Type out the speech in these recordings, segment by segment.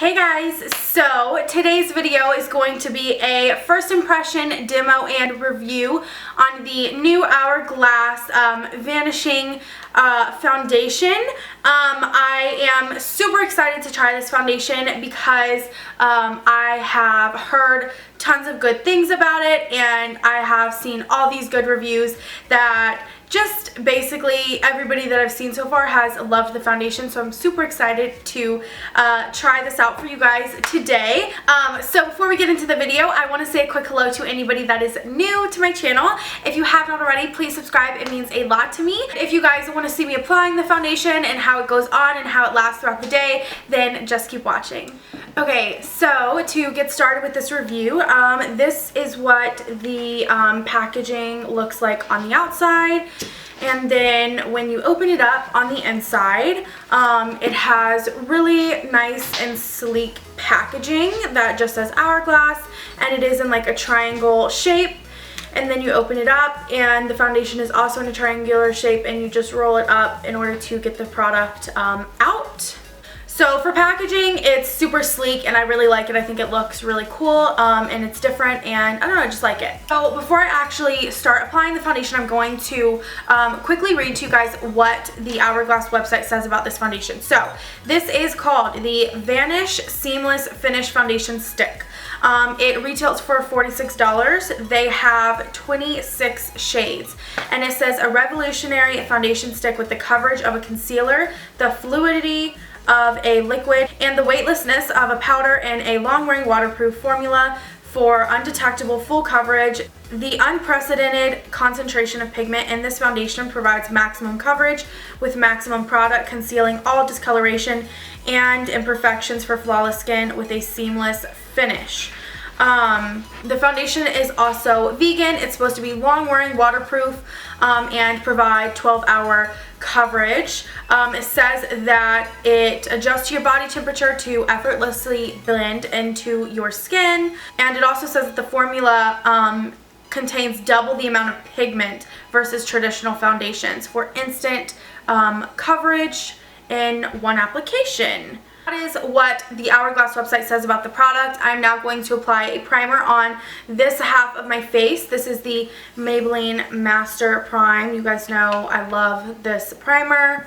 Hey guys, so today's video is going to be a first impression demo and review on the new Hourglass Vanishing foundation. I am super excited to try this foundation because I have heard tons of good things about it, and I have seen all these good reviews that just basically everybody that I've seen so far has loved the foundation, so I'm super excited to try this out for you guys today. So before we get into the video, I want to say a quick hello to anybody that is new to my channel. If you have not already, please subscribe. It means a lot to me. If you guys want to see me applying the foundation and how it goes on and how it lasts throughout the day, then just keep watching. Okay, so to get started with this review, this is what the packaging looks like on the outside. And then when you open it up on the inside, it has really nice and sleek packaging that just says Hourglass, and it is in like a triangle shape. And then you open it up and the foundation is also in a triangular shape, and you just roll it up in order to get the product out. So for packaging, it's super sleek and I really like it. I think it looks really cool and it's different, and I don't know, I just like it. So before I actually start applying the foundation, I'm going to quickly read to you guys what the Hourglass website says about this foundation. So this is called the Vanish Seamless Finish Foundation Stick. It retails for $46. They have 26 shades, and it says a revolutionary foundation stick with the coverage of a concealer, the fluidity of a liquid, and the weightlessness of a powder in a long-wearing waterproof formula for undetectable full coverage. The unprecedented concentration of pigment in this foundation provides maximum coverage with maximum product, concealing all discoloration and imperfections for flawless skin with a seamless finish. The foundation is also vegan. It's supposed to be long-wearing, waterproof, and provide 12-hour coverage. It says that it adjusts your body temperature to effortlessly blend into your skin, and it also says that the formula contains double the amount of pigment versus traditional foundations for instant coverage in one application. That is what the Hourglass website says about the product. I'm now going to apply a primer on this half of my face. This is the Maybelline Master Prime. You guys know I love this primer.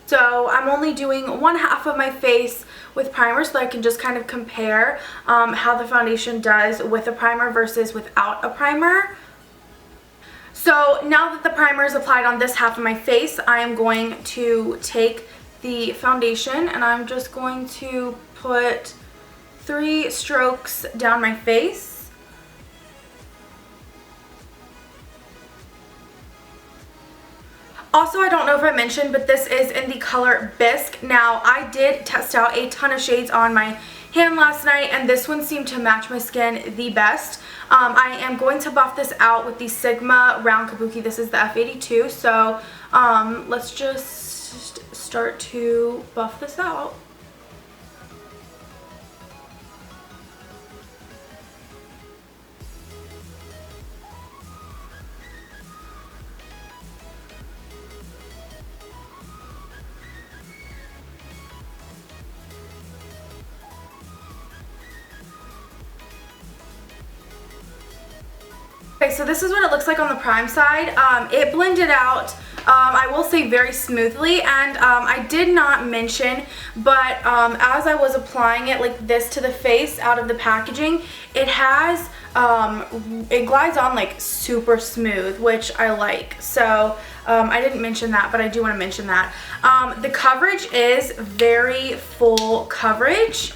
So I'm only doing one half of my face with primer so I can just kind of compare how the foundation does with a primer versus without a primer. So now that the primer is applied on this half of my face, I am going to take the foundation and I'm just going to put 3 strokes down my face. Also, I don't know if I mentioned, but this is in the color Bisque. Now, I did test out a ton of shades on my hand last night, and this one seemed to match my skin the best. I am going to buff this out with the Sigma Round Kabuki. This is the F82, so let's just start to buff this out. Okay, so this is what it looks like on the prime side. It blended out, I will say, very smoothly, and I did not mention, but as I was applying it like this to the face out of the packaging, it has, it glides on like super smooth, which I like. So I didn't mention that, but I do want to mention that. The coverage is very full coverage.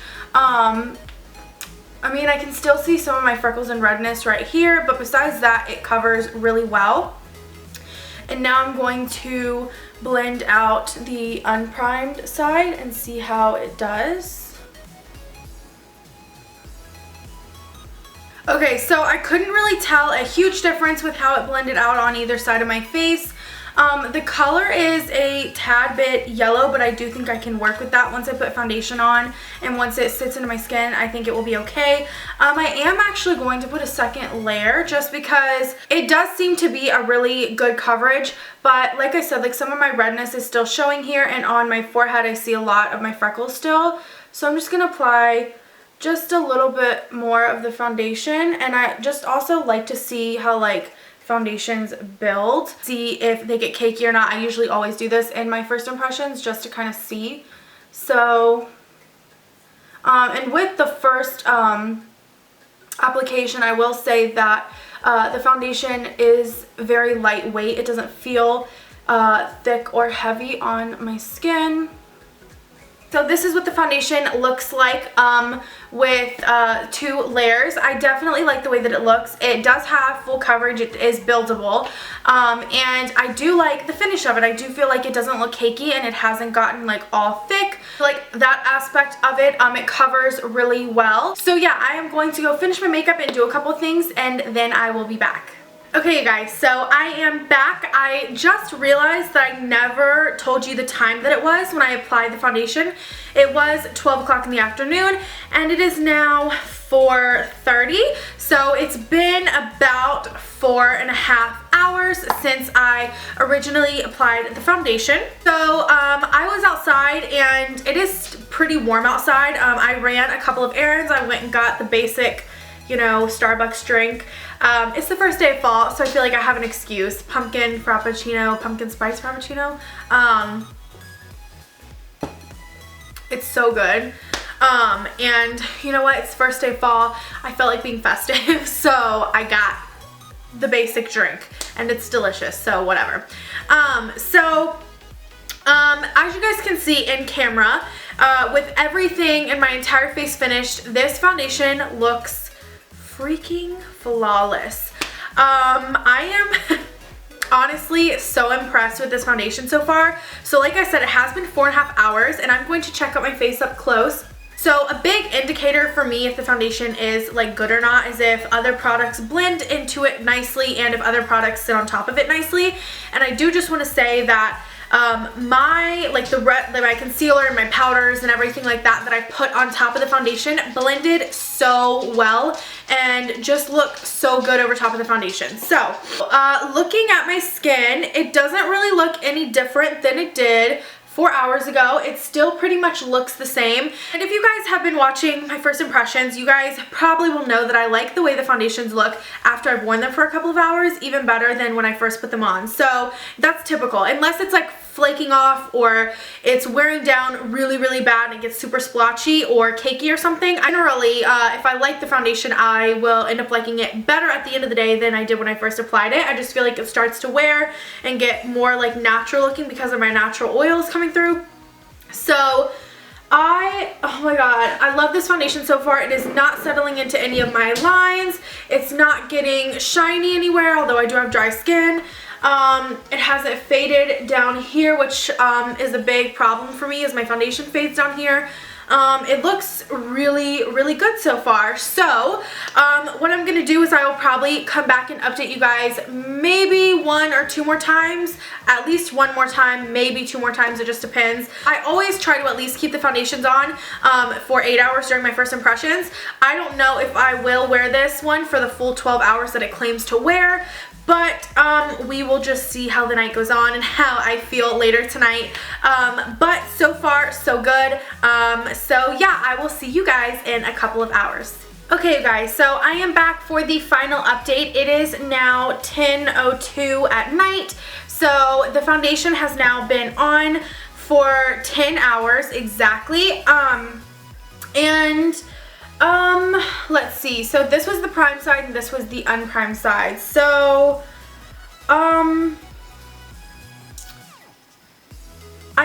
I mean, I can still see some of my freckles and redness right here, but besides that, it covers really well. And now I'm going to blend out the unprimed side and see how it does. Okay, so I couldn't really tell a huge difference with how it blended out on either side of my face. The color is a tad bit yellow, but I do think I can work with that once I put foundation on, and once it sits into my skin, I think it will be okay. I am actually going to put a second layer just because it does seem to be a really good coverage, but like I said, like some of my redness is still showing here, and on my forehead I see a lot of my freckles still. So I'm just going to apply just a little bit more of the foundation, and I just also like to see how like foundations build, see if they get cakey or not. I usually always do this in my first impressions just to kind of see. So and with the first application, I will say that the foundation is very lightweight. It doesn't feel thick or heavy on my skin. So this is what the foundation looks like with 2 layers. I definitely like the way that it looks. It does have full coverage. It is buildable. And I do like the finish of it. I do feel like it doesn't look cakey and it hasn't gotten like all thick. Like that aspect of it, it covers really well. So yeah, I am going to go finish my makeup and do a couple things, and then I will be back. Okay, you guys, so I am back. I just realized that I never told you the time that it was when I applied the foundation. It was 12 o'clock in the afternoon, and it is now 4:30. So it's been about 4.5 hours since I originally applied the foundation. So I was outside, and it is pretty warm outside. I ran a couple of errands. I went and got the basic, you know, Starbucks drink. It's the first day of fall, so I feel like I have an excuse. Pumpkin frappuccino, pumpkin spice frappuccino. It's so good. And you know what? It's the first day of fall. I felt like being festive, so I got the basic drink, and it's delicious, so whatever. As you guys can see in camera, with everything in my entire face finished, this foundation looks freaking flawless. I am honestly so impressed with this foundation so far. So like I said, it has been 4.5 hours, and I'm going to check out my face up close. So a big indicator for me if the foundation is like good or not is if other products blend into it nicely and if other products sit on top of it nicely. And I do just want to say that my concealer and my powders and everything like that I put on top of the foundation blended so well and just looked so good over top of the foundation. So looking at my skin, it doesn't really look any different than it did 4 hours ago. It still pretty much looks the same. And if you guys have been watching my first impressions, you guys probably will know that I like the way the foundations look after I've worn them for a couple of hours even better than when I first put them on. So that's typical, unless it's like flaking off or it's wearing down really bad and it gets super splotchy or cakey or something. Generally, if I like the foundation, I will end up liking it better at the end of the day than I did when I first applied it. I just feel like it starts to wear and get more like natural looking because of my natural oils coming through. So oh my god, I love this foundation so far. It is not settling into any of my lines. It's not getting shiny anywhere, although I do have dry skin. It hasn't faded down here, which is a big problem for me as my foundation fades down here. It looks really good so far. So what I'm gonna do is I will probably come back and update you guys maybe 1 or 2 more times, at least 1 more time, maybe 2 more times, it just depends. I always try to at least keep the foundations on for 8 hours during my first impressions. I don't know if I will wear this one for the full 12 hours that it claims to wear, but we will just see how the night goes on and how I feel later tonight. But so far, so good. So yeah, I will see you guys in a couple of hours. Okay, you guys, so I am back for the final update. It is now 10:02 at night. So the foundation has now been on for 10 hours exactly. Let's see. So this was the prime side and this was the unprimed side. So, I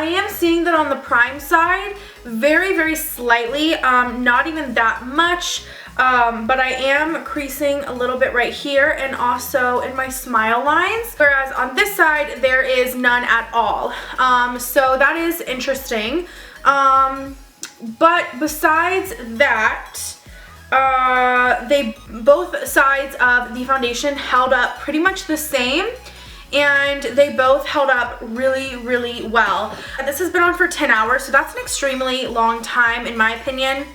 am seeing that on the prime side, very slightly, not even that much, but I am creasing a little bit right here and also in my smile lines, whereas on this side, there is none at all. So that is interesting. But besides that, both sides of the foundation held up pretty much the same, and they both held up really well. This has been on for 10 hours, so that's an extremely long time in my opinion.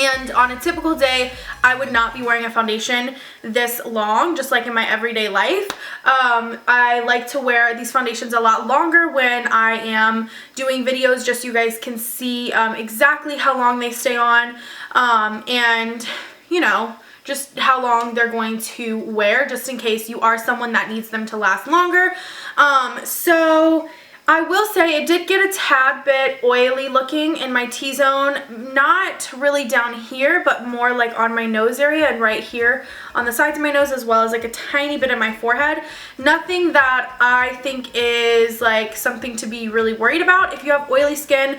And on a typical day, I would not be wearing a foundation this long, just like in my everyday life. I like to wear these foundations a lot longer when I am doing videos, just so you guys can see exactly how long they stay on, and, you know, just how long they're going to wear, just in case you are someone that needs them to last longer. So I will say it did get a tad bit oily looking in my T-zone, not really down here, but more like on my nose area and right here on the sides of my nose, as well as like a tiny bit in my forehead. Nothing that I think is like something to be really worried about. If you have oily skin,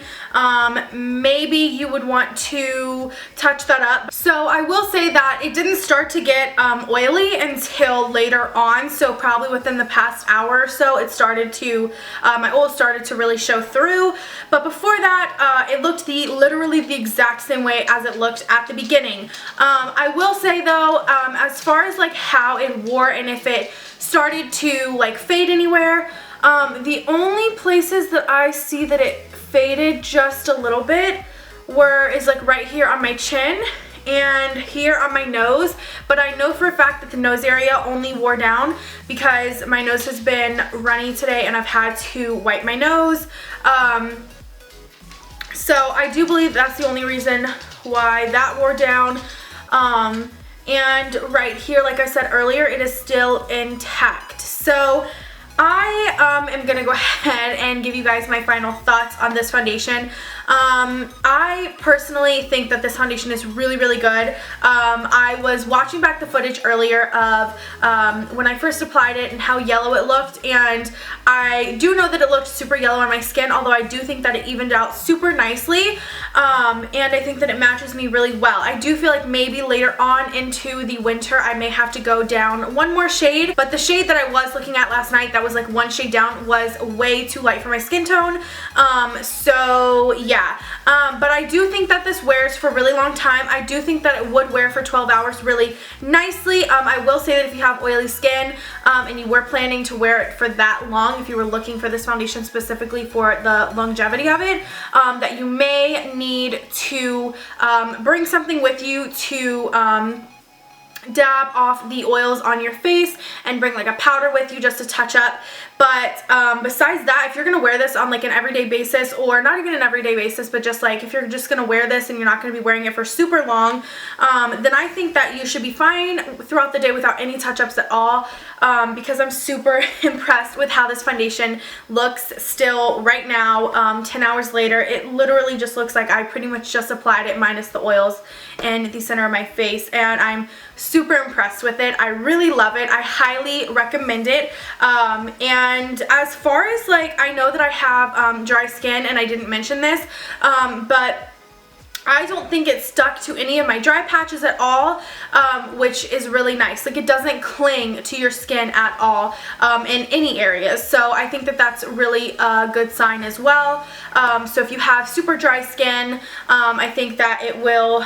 maybe you would want to touch that up. So I will say that it didn't start to get oily until later on, so probably within the past hour or so it started to, my oil started to really show through. But before that, it looked literally the exact same way as it looked at the beginning. I will say though, as far as like how it wore and if it started to like fade anywhere, the only places that I see that it faded just a little bit is like right here on my chin and here on my nose, but I know for a fact that the nose area only wore down because my nose has been runny today and I've had to wipe my nose. So I do believe that's the only reason why that wore down. And right here, like I said earlier, it is still intact. So I am going to go ahead and give you guys my final thoughts on this foundation. I personally think that this foundation is really, really good. I was watching back the footage earlier of when I first applied it and how yellow it looked, and I do know that it looked super yellow on my skin, although I do think that it evened out super nicely, and I think that it matches me really well. I do feel like maybe later on into the winter I may have to go down one more shade, but the shade that I was looking at last night that was like one shade down was way too light for my skin tone. So yeah, but I do think that this wears for a really long time. I do think that it would wear for 12 hours really nicely. I will say that if you have oily skin and you were planning to wear it for that long, if you were looking for this foundation specifically for the longevity of it, that you may need to bring something with you to dab off the oils on your face and bring like a powder with you just to touch up. But besides that, if you're gonna wear this on like an everyday basis, or not even an everyday basis, but just like if you're just gonna wear this and you're not gonna be wearing it for super long, then I think that you should be fine throughout the day without any touch-ups at all, because I'm super impressed with how this foundation looks still right now, 10 hours later. It literally just looks like I pretty much just applied it minus the oils in the center of my face, and I'm super impressed with it. I really love it. I highly recommend it. And as far as like, I know that I have dry skin and I didn't mention this, but I don't think it stuck to any of my dry patches at all, which is really nice. Like, it doesn't cling to your skin at all in any areas. So I think that that's really a good sign as well. So if you have super dry skin, I think that it will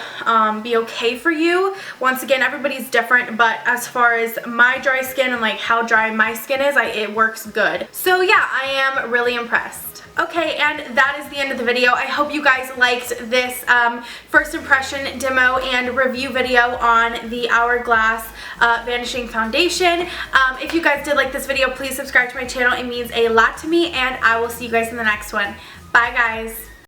be okay for you. Once again, everybody's different, but as far as my dry skin and like how dry my skin is, it works good. So yeah, I am really impressed. Okay, and that is the end of the video. I hope you guys liked this first impression demo and review video on the Hourglass Vanishing Foundation. If you guys did like this video, please subscribe to my channel. It means a lot to me, and I will see you guys in the next one. Bye, guys.